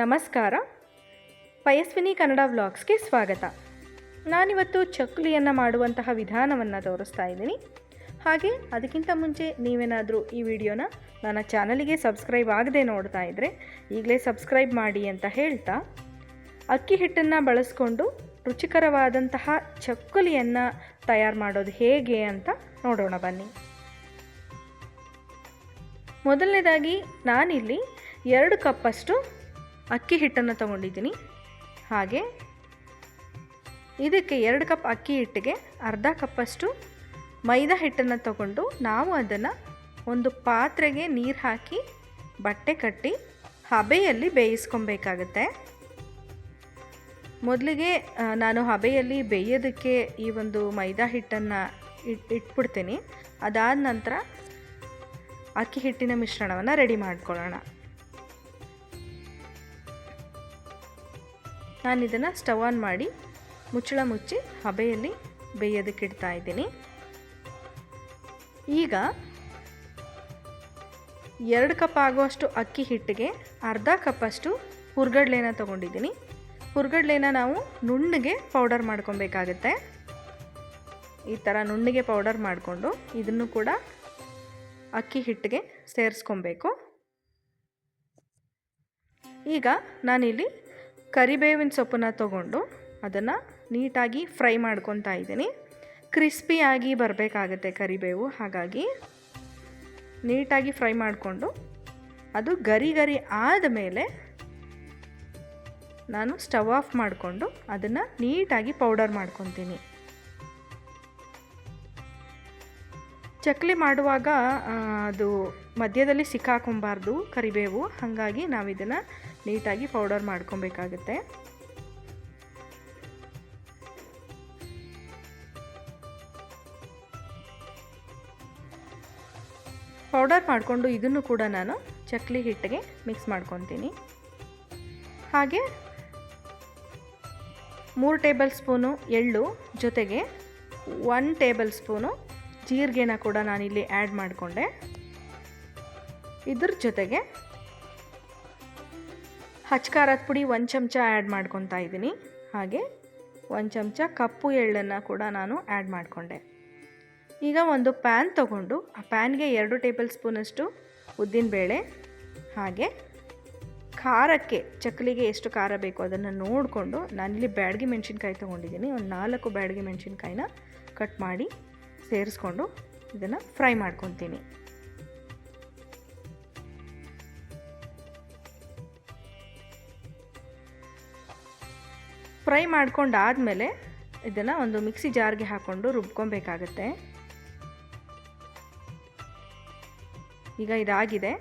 ನಮಸ್ಕಾರ. ಪಯಸ್ವಿನಿ ಕನ್ನಡ ವ್ಲಾಗ್ಸ್ಗೆ ಸ್ವಾಗತ. ನಾನಿವತ್ತು ಚಕ್ಕುಲಿಯನ್ನು ಮಾಡುವಂತಹ ವಿಧಾನವನ್ನು ತೋರಿಸ್ತಾ ಇದ್ದೀನಿ. ಹಾಗೆ ಅದಕ್ಕಿಂತ ಮುಂಚೆ ನೀವೇನಾದರೂ ಈ ವಿಡಿಯೋನ ನನ್ನ ಚಾನಲಿಗೆ ಸಬ್ಸ್ಕ್ರೈಬ್ ಆಗದೆ ನೋಡ್ತಾ ಇದ್ದರೆ ಈಗಲೇ ಸಬ್ಸ್ಕ್ರೈಬ್ ಮಾಡಿ ಅಂತ ಹೇಳ್ತಾ, ಅಕ್ಕಿ ಹಿಟ್ಟನ್ನು ಬಳಸ್ಕೊಂಡು ರುಚಿಕರವಾದಂತಹ ಚಕ್ಕುಲಿಯನ್ನು ತಯಾರು ಮಾಡೋದು ಹೇಗೆ ಅಂತ ನೋಡೋಣ ಬನ್ನಿ. ಮೊದಲನೇದಾಗಿ ನಾನಿಲ್ಲಿ 2 ಕಪ್ಪಷ್ಟು ಅಕ್ಕಿ ಹಿಟ್ಟನ್ನು ತಗೊಂಡಿದ್ದೀನಿ. ಹಾಗೆ ಇದಕ್ಕೆ 2 ಕಪ್ ಅಕ್ಕಿ ಹಿಟ್ಟಿಗೆ ಅರ್ಧ ಕಪ್ಪಷ್ಟು ಮೈದಾ ಹಿಟ್ಟನ್ನು ತಗೊಂಡು ನಾವು ಅದನ್ನು ಒಂದು ಪಾತ್ರೆಗೆ ನೀರು ಹಾಕಿ ಬಟ್ಟೆ ಕಟ್ಟಿ ಹಬೆಯಲ್ಲಿ ಬೇಯಿಸ್ಕೊಬೇಕಾಗತ್ತೆ. ಮೊದಲಿಗೆ ನಾನು ಹಬೆಯಲ್ಲಿ ಬೇಯೋದಕ್ಕೆ ಈ ಒಂದು ಮೈದಾ ಹಿಟ್ಟನ್ನು ಇಟ್ಬಿಡ್ತೀನಿ. ಅದಾದ ನಂತರ ಅಕ್ಕಿ ಹಿಟ್ಟಿನ ಮಿಶ್ರಣವನ್ನು ರೆಡಿ ಮಾಡ್ಕೊಳ್ಳೋಣ. ನಾನು ಇದನ್ನು ಸ್ಟವ್ ಆನ್ ಮಾಡಿ ಮುಚ್ಚಳ ಮುಚ್ಚಿ ಹಬೆಯಲ್ಲಿ ಬೇಯೋದಕ್ಕೆ ಇಡ್ತಾ ಇದ್ದೀನಿ. ಈಗ 2 ಕಪ್ ಆಗುವಷ್ಟು ಅಕ್ಕಿ ಹಿಟ್ಟಿಗೆ ಅರ್ಧ ಕಪ್ಪಷ್ಟು ಹುರ್ಗಡ್ಲೆನ ತೊಗೊಂಡಿದ್ದೀನಿ. ಹುರ್ಗಡ್ಲೆನ ನಾವು ನುಣ್ಣಗೆ ಪೌಡರ್ ಮಾಡ್ಕೊಬೇಕಾಗತ್ತೆ. ಈ ಥರ ನುಣ್ಣಗೆ ಪೌಡರ್ ಮಾಡಿಕೊಂಡು ಇದನ್ನು ಕೂಡ ಅಕ್ಕಿ ಹಿಟ್ಟಿಗೆ ಸೇರಿಸ್ಕೊಬೇಕು. ಈಗ ನಾನಿಲ್ಲಿ ಕರಿಬೇವಿನ ಸೊಪ್ಪನ್ನು ತಗೊಂಡು ಅದನ್ನು ನೀಟಾಗಿ ಫ್ರೈ ಮಾಡ್ಕೊತಾ ಇದ್ದೀನಿ. ಕ್ರಿಸ್ಪಿಯಾಗಿ ಬರಬೇಕಾಗತ್ತೆ ಕರಿಬೇವು, ಹಾಗಾಗಿ ನೀಟಾಗಿ ಫ್ರೈ ಮಾಡಿಕೊಂಡು ಅದು ಗರಿ ಗರಿ ಆದಮೇಲೆ ನಾನು ಸ್ಟವ್ ಆಫ್ ಮಾಡಿಕೊಂಡು ಅದನ್ನು ನೀಟಾಗಿ ಪೌಡರ್ ಮಾಡ್ಕೊತೀನಿ. ಚಕ್ಕಲಿ ಮಾಡುವಾಗ ಅದು ಮಧ್ಯದಲ್ಲಿ ಸಿಕ್ಕಾಕೊಬಾರ್ದು ಕರಿಬೇವು, ಹಾಗಾಗಿ ನಾವು ಇದನ್ನು ನೀಟಾಗಿ ಪೌಡರ್ ಮಾಡ್ಕೊಬೇಕಾಗುತ್ತೆ. ಪೌಡರ್ ಮಾಡಿಕೊಂಡು ಇದನ್ನು ಕೂಡ ನಾನು ಚಕ್ಕಲಿ ಹಿಟ್ಟಿಗೆ ಮಿಕ್ಸ್ ಮಾಡ್ಕೊತೀನಿ. ಹಾಗೆ 3 ಟೇಬಲ್ ಸ್ಪೂನು ಎಳ್ಳು ಜೊತೆಗೆ 1 ಟೇಬಲ್ ಸ್ಪೂನು ಜೀರಿಗೆನ ಕೂಡ ನಾನಿಲ್ಲಿ ಆ್ಯಡ್ ಮಾಡಿಕೊಂಡೆ. ಇದ್ರ ಜೊತೆಗೆ ಹಚ್ಕಾರದ ಪುಡಿ 1 ಚಮಚ ಆ್ಯಡ್ ಮಾಡ್ಕೊತಾ ಇದ್ದೀನಿ. ಹಾಗೆ 1 ಚಮಚ ಕಪ್ಪು ಎಳ್ಳನ್ನು ಕೂಡ ನಾನು ಆ್ಯಡ್ ಮಾಡಿಕೊಂಡೆ. ಈಗ ಒಂದು ಪ್ಯಾನ್ ತಗೊಂಡು ಆ ಪ್ಯಾನ್ಗೆ 2 ಟೇಬಲ್ ಸ್ಪೂನಷ್ಟು ಉದ್ದಿನಬೇಳೆ, ಹಾಗೆ ಖಾರಕ್ಕೆ ಚಕ್ಕಲಿಗೆ ಎಷ್ಟು ಖಾರ ಬೇಕು ಅದನ್ನು ನೋಡಿಕೊಂಡು ನಾನಿಲ್ಲಿ ಬ್ಯಾಡಗಿ ಮೆಣಸಿನ್ಕಾಯಿ ತೊಗೊಂಡಿದ್ದೀನಿ. ಒಂದು 4 ಬ್ಯಾಡಗಿ ಮೆಣಸಿನ್ಕಾಯಿನ ಕಟ್ ಮಾಡಿ ಸೇರಿಸ್ಕೊಂಡು ಇದನ್ನು ಫ್ರೈ ಮಾಡ್ಕೊತೀನಿ. ಫ್ರೈ ಮಾಡ್ಕೊಂಡಾದಮೇಲೆ ಇದನ್ನು ಒಂದು ಮಿಕ್ಸಿ ಜಾರ್ಗೆ ಹಾಕ್ಕೊಂಡು ರುಬ್ಕೊಬೇಕಾಗತ್ತೆ. ಈಗ ಇದಾಗಿದೆ,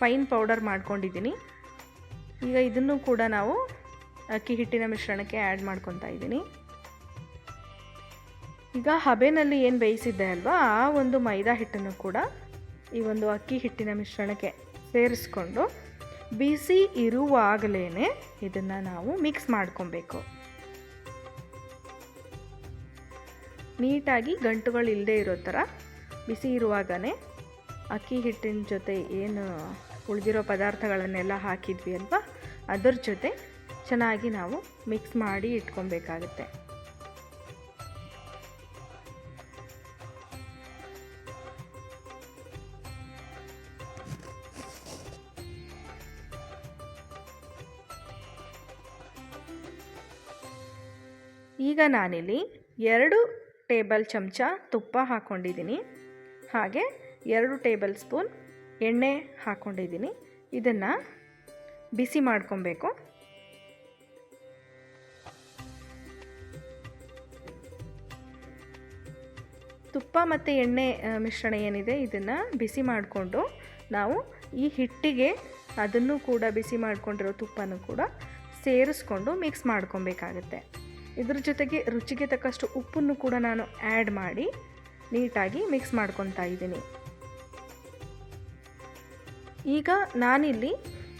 ಫೈನ್ ಪೌಡರ್ ಮಾಡ್ಕೊಂಡಿದ್ದೀನಿ. ಈಗ ಇದನ್ನು ಕೂಡ ನಾವು ಅಕ್ಕಿ ಹಿಟ್ಟಿನ ಮಿಶ್ರಣಕ್ಕೆ ಆ್ಯಡ್ ಮಾಡ್ಕೊತಾ ಇದ್ದೀನಿ. ಈಗ ಹಬೆನಲ್ಲಿ ಏನು ಬೇಯಿಸಿದ್ದೆ ಅಲ್ವಾ, ಆ ಒಂದು ಮೈದಾ ಹಿಟ್ಟನ್ನು ಕೂಡ ಈ ಒಂದು ಅಕ್ಕಿ ಹಿಟ್ಟಿನ ಮಿಶ್ರಣಕ್ಕೆ ಸೇರಿಸ್ಕೊಂಡು ಬಿಸಿ ಇರುವಾಗಲೇ ಇದನ್ನು ನಾವು ಮಿಕ್ಸ್ ಮಾಡ್ಕೊಬೇಕು. ನೀಟಾಗಿ ಗಂಟುಗಳು ಇಲ್ಲದೆ ಇರೋ ಥರ ಬಿಸಿ ಇರುವಾಗಲೇ ಅಕ್ಕಿ ಹಿಟ್ಟಿನ ಜೊತೆ ಏನು ಉಳಿದಿರೋ ಪದಾರ್ಥಗಳನ್ನೆಲ್ಲ ಹಾಕಿದ್ವಿ ಅಲ್ವಾ, ಅದರ ಜೊತೆ ಚೆನ್ನಾಗಿ ನಾವು ಮಿಕ್ಸ್ ಮಾಡಿ ಇಟ್ಕೊಬೇಕಾಗುತ್ತೆ. ಈಗ ನಾನಿಲ್ಲಿ 2 ಟೇಬಲ್ ಚಮಚ ತುಪ್ಪ ಹಾಕ್ಕೊಂಡಿದ್ದೀನಿ. ಹಾಗೆ 2 ಟೇಬಲ್ ಸ್ಪೂನ್ ಎಣ್ಣೆ ಹಾಕ್ಕೊಂಡಿದ್ದೀನಿ. ಇದನ್ನು ಬಿಸಿ ಮಾಡ್ಕೊಬೇಕು. ತುಪ್ಪ ಮತ್ತು ಎಣ್ಣೆ ಮಿಶ್ರಣ ಏನಿದೆ ಇದನ್ನು ಬಿಸಿ ಮಾಡಿಕೊಂಡು ನಾವು ಈ ಹಿಟ್ಟಿಗೆ ಅದನ್ನು ಕೂಡ ಬಿಸಿ ಮಾಡಿಕೊಂಡಿರೋ ತುಪ್ಪನೂ ಕೂಡ ಸೇರಿಸ್ಕೊಂಡು ಮಿಕ್ಸ್ ಮಾಡ್ಕೊಬೇಕಾಗತ್ತೆ. ಇದ್ರ ಜೊತೆಗೆ ರುಚಿಗೆ ತಕ್ಕಷ್ಟು ಉಪ್ಪನ್ನು ಕೂಡ ನಾನು ಆ್ಯಡ್ ಮಾಡಿ ನೀಟಾಗಿ ಮಿಕ್ಸ್ ಮಾಡ್ಕೊತಾ ಇದ್ದೀನಿ. ಈಗ ನಾನಿಲ್ಲಿ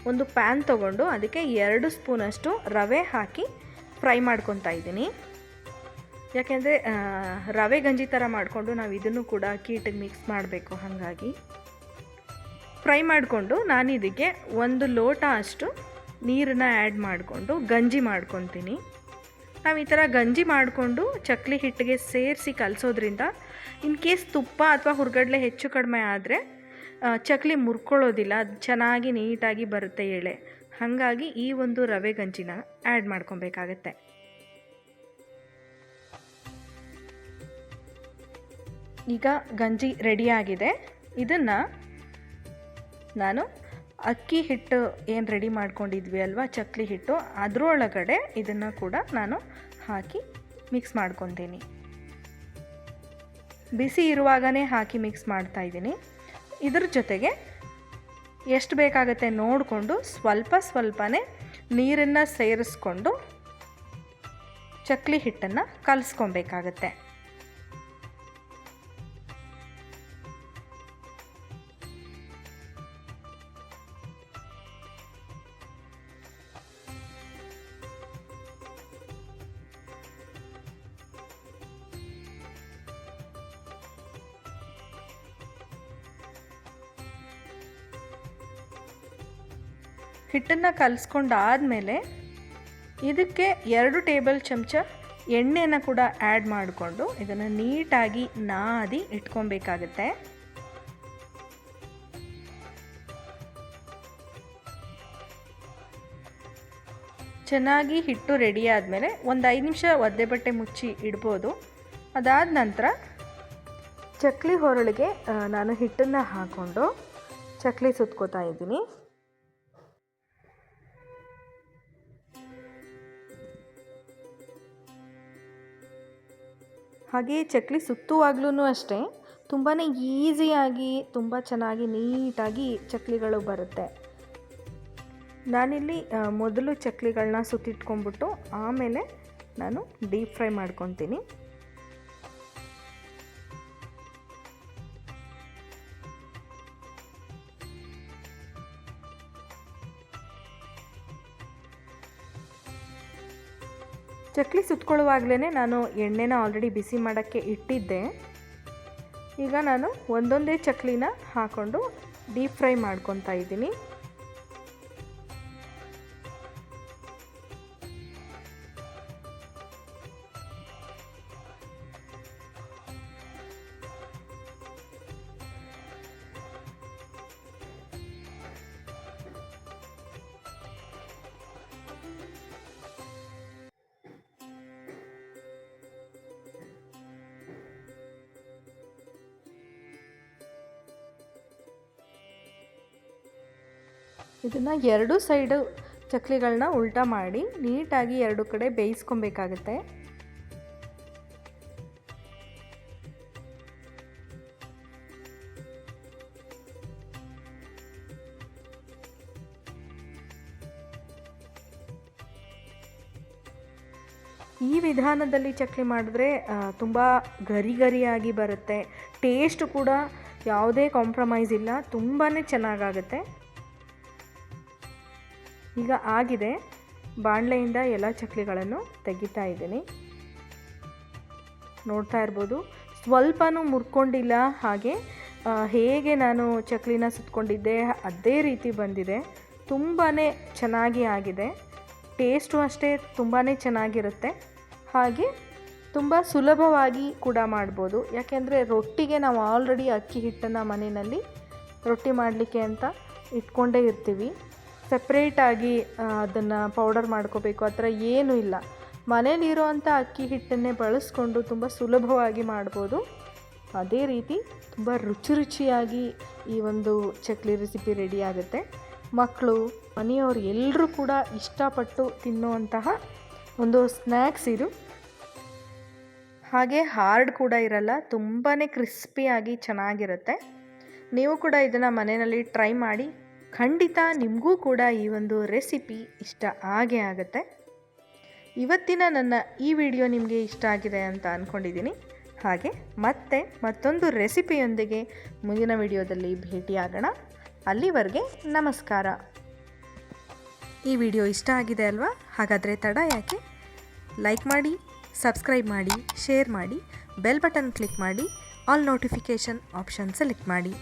ಒಂದು ಪ್ಯಾನ್ ತೊಗೊಂಡು ಅದಕ್ಕೆ 2 ಸ್ಪೂನಷ್ಟು ರವೆ ಹಾಕಿ ಫ್ರೈ ಮಾಡ್ಕೊತಾ ಇದ್ದೀನಿ. ಯಾಕೆಂದರೆ ರವೆ ಗಂಜಿ ಥರ ಮಾಡಿಕೊಂಡು ನಾವು ಇದನ್ನು ಕೂಡ ಅಕ್ಕಿ ಹಿಟ್ಟಿಗೆ ಮಿಕ್ಸ್ ಮಾಡಬೇಕು. ಹಾಗಾಗಿ ಫ್ರೈ ಮಾಡಿಕೊಂಡು ನಾನು ಇದಕ್ಕೆ 1 ಲೋಟ ಅಷ್ಟು ನೀರನ್ನು ಆ್ಯಡ್ ಮಾಡಿಕೊಂಡು ಗಂಜಿ ಮಾಡ್ಕೊತೀನಿ. ನಾವು ಈ ಥರ ಗಂಜಿ ಮಾಡಿಕೊಂಡು ಚಕ್ಲಿ ಹಿಟ್ಟಿಗೆ ಸೇರಿಸಿ ಕಲಸೋದ್ರಿಂದ ಇನ್ ಕೇಸ್ ತುಪ್ಪ ಅಥವಾ ಹುರ್ಗಡ್ಲೆ ಹೆಚ್ಚು ಕಡಿಮೆ ಆದರೆ ಚಕ್ಲಿ ಮುರ್ಕೊಳ್ಳೋದಿಲ್ಲ, ಅದು ಚೆನ್ನಾಗಿ ನೀಟಾಗಿ ಬರುತ್ತೆ ಎಳೆ. ಹಾಗಾಗಿ ಈ ಒಂದು ರವೆ ಗಂಜಿನ ಆ್ಯಡ್ ಮಾಡ್ಕೊಬೇಕಾಗತ್ತೆ. ಈಗ ಗಂಜಿ ರೆಡಿಯಾಗಿದೆ. ಇದನ್ನು ನಾನು ಅಕ್ಕಿ ಹಿಟ್ಟು ಏನು ರೆಡಿ ಮಾಡ್ಕೊಂಡಿದ್ವಿ ಅಲ್ವಾ ಚಕ್ಲಿ ಹಿಟ್ಟು, ಅದರೊಳಗಡೆ ಇದನ್ನು ಕೂಡ ನಾನು ಹಾಕಿ ಮಿಕ್ಸ್ ಮಾಡ್ಕೊತೀನಿ. ಬಿಸಿ ಇರುವಾಗಲೇ ಹಾಕಿ ಮಿಕ್ಸ್ ಮಾಡ್ತಾಯಿದ್ದೀನಿ. ಇದ್ರ ಜೊತೆಗೆ ಎಷ್ಟು ಬೇಕಾಗುತ್ತೆ ನೋಡಿಕೊಂಡು ಸ್ವಲ್ಪನೇ ನೀರನ್ನು ಸೇರಿಸ್ಕೊಂಡು ಚಕ್ಲಿ ಹಿಟ್ಟನ್ನು ಕಲಿಸ್ಕೊಬೇಕಾಗತ್ತೆ. ಹಿಟ್ಟನ್ನು ಕಲಿಸ್ಕೊಂಡಾದಮೇಲೆ ಇದಕ್ಕೆ 2 ಟೇಬಲ್ ಚಮಚ ಎಣ್ಣೆನ ಕೂಡ ಆ್ಯಡ್ ಮಾಡಿಕೊಂಡು ಇದನ್ನು ನೀಟಾಗಿ ನಾದಿ ಇಟ್ಕೊಬೇಕಾಗತ್ತೆ. ಚೆನ್ನಾಗಿ ಹಿಟ್ಟು ರೆಡಿ ಆದಮೇಲೆ ಒಂದು 5 ನಿಮಿಷ ಒದ್ದೆ ಬಟ್ಟೆ ಮುಚ್ಚಿ ಇಡ್ಬೋದು. ಅದಾದ ನಂತರ ಚಕ್ಲಿ ಹೊರಳಿಗೆ ನಾನು ಹಿಟ್ಟನ್ನು ಹಾಕ್ಕೊಂಡು ಚಕ್ಲಿ ಸುತ್ಕೋತಾ ಇದ್ದೀನಿ. ಹಾಗೆ ಚಕ್ಲಿ ಸುತ್ತುವಾಗ್ಲೂ ಅಷ್ಟೇ ತುಂಬಾ ಈಸಿಯಾಗಿ ತುಂಬ ಚೆನ್ನಾಗಿ ನೀಟಾಗಿ ಚಕ್ಲಿಗಳು ಬರುತ್ತೆ. ನಾನಿಲ್ಲಿ ಮೊದಲು ಚಕ್ಲಿಗಳನ್ನ ಸುತ್ತಿಟ್ಕೊಂಡ್ಬಿಟ್ಟು ಆಮೇಲೆ ನಾನು ಡೀಪ್ ಫ್ರೈ ಮಾಡ್ಕೊತೀನಿ. ಚಕ್ಲಿ ಸುತ್ಕೊಳ್ಳುವಾಗಲೇ ನಾನು ಎಣ್ಣೆನ ಆಲ್ರೆಡಿ ಬಿಸಿ ಮಾಡೋಕ್ಕೆ ಇಟ್ಟಿದ್ದೆ. ಈಗ ನಾನು ಒಂದೊಂದೇ ಚಕ್ಲಿನ ಹಾಕ್ಕೊಂಡು ಡೀಪ್ ಫ್ರೈ ಮಾಡ್ಕೊತಾ ಇದ್ದೀನಿ. ಇದನ್ನು 2 ಸೈಡು ಚಕ್ಲಿಗಳನ್ನ ಉಲ್ಟಾ ಮಾಡಿ ನೀಟಾಗಿ 2 ಕಡೆ ಬೇಯಿಸ್ಕೊಬೇಕಾಗತ್ತೆ. ಈ ವಿಧಾನದಲ್ಲಿ ಚಕ್ಲಿ ಮಾಡಿದ್ರೆ ತುಂಬ ಗರಿಯಾಗಿ ಬರುತ್ತೆ. ಟೇಸ್ಟ್ ಕೂಡ ಯಾವುದೇ ಕಾಂಪ್ರಮೈಸ್ ಇಲ್ಲ, ತುಂಬಾ ಚೆನ್ನಾಗಾಗುತ್ತೆ. ಈಗ ಆಗಿದೆ. ಬಾಣಲೆಯಿಂದ ಎಲ್ಲ ಚಕ್ಲಿಗಳನ್ನು ತೆಗಿತಾ ಇದ್ದೀನಿ. ನೋಡ್ತಾ ಇರ್ಬೋದು ಸ್ವಲ್ಪನೂ ಮುರ್ಕೊಂಡಿಲ್ಲ. ಹಾಗೆ ಹೇಗೆ ನಾನು ಚಕ್ಲಿನ ಸುತ್ಕೊಂಡಿದ್ದೆ ಅದೇ ರೀತಿ ಬಂದಿದೆ. ತುಂಬಾ ಚೆನ್ನಾಗಿ ಆಗಿದೆ. ಟೇಸ್ಟು ಅಷ್ಟೇ ತುಂಬಾ ಚೆನ್ನಾಗಿರುತ್ತೆ. ಹಾಗೆ ತುಂಬ ಸುಲಭವಾಗಿ ಕೂಡ ಮಾಡ್ಬೋದು. ಯಾಕೆಂದರೆ ರೊಟ್ಟಿಗೆ ನಾವು ಆಲ್ರೆಡಿ ಅಕ್ಕಿ ಹಿಟ್ಟನ್ನು ಮನೆಯಲ್ಲಿ ರೊಟ್ಟಿ ಮಾಡಲಿಕ್ಕೆ ಅಂತ ಇಟ್ಕೊಂಡೇ ಇರ್ತೀವಿ. ಸಪ್ರೇಟಾಗಿ ಅದನ್ನು ಪೌಡರ್ ಮಾಡ್ಕೋಬೇಕು ಆ ಥರ ಏನೂ ಇಲ್ಲ. ಮನೇಲಿರೋವಂಥ ಅಕ್ಕಿ ಹಿಟ್ಟನ್ನೇ ಬಳಸ್ಕೊಂಡು ತುಂಬ ಸುಲಭವಾಗಿ ಮಾಡ್ಬೋದು. ಅದೇ ರೀತಿ ತುಂಬ ರುಚಿಯಾಗಿ ಈ ಒಂದು ಚಕ್ಲಿ ರೆಸಿಪಿ ರೆಡಿ ಆಗುತ್ತೆ. ಮಕ್ಕಳು ಮನೆಯವರು ಎಲ್ಲರೂ ಕೂಡ ಇಷ್ಟಪಟ್ಟು ತಿನ್ನುವಂತಹ ಒಂದು ಸ್ನ್ಯಾಕ್ಸ್ ಇದು. ಹಾಗೆ ಹಾರ್ಡ್ ಕೂಡ ಇರಲ್ಲ, ತುಂಬಾ ಕ್ರಿಸ್ಪಿಯಾಗಿ ಚೆನ್ನಾಗಿರುತ್ತೆ. ನೀವು ಕೂಡ ಇದನ್ನು ಮನೆಯಲ್ಲಿ ಟ್ರೈ ಮಾಡಿ. ಖಂಡಿತ ನಿಮಗೂ ಕೂಡ ಈ ಒಂದು ರೆಸಿಪಿ ಇಷ್ಟ ಆಗೇ ಆಗುತ್ತೆ. ಇವತ್ತಿನ ನನ್ನ ಈ ವಿಡಿಯೋ ನಿಮಗೆ ಇಷ್ಟ ಆಗಿದೆ ಅಂತ ಅಂದ್ಕೊಂಡಿದ್ದೀನಿ. ಹಾಗೆ ಮತ್ತೊಂದು ರೆಸಿಪಿಯೊಂದಿಗೆ ಮುಂದಿನ ವಿಡಿಯೋದಲ್ಲಿ ಭೇಟಿಯಾಗೋಣ. ಅಲ್ಲಿವರೆಗೆ ನಮಸ್ಕಾರ. ಈ ವಿಡಿಯೋ ಇಷ್ಟ ಆಗಿದೆ ಅಲ್ವಾ? ಹಾಗಾದರೆ ತಡ ಯಾಕೆ? ಲೈಕ್ ಮಾಡಿ, ಸಬ್ಸ್ಕ್ರೈಬ್ ಮಾಡಿ, ಶೇರ್ ಮಾಡಿ, ಬೆಲ್ ಬಟನ್ ಕ್ಲಿಕ್ ಮಾಡಿ, ಆಲ್ ನೋಟಿಫಿಕೇಷನ್ ಆಪ್ಷನ್ ಸೆಲೆಕ್ಟ್ ಮಾಡಿ.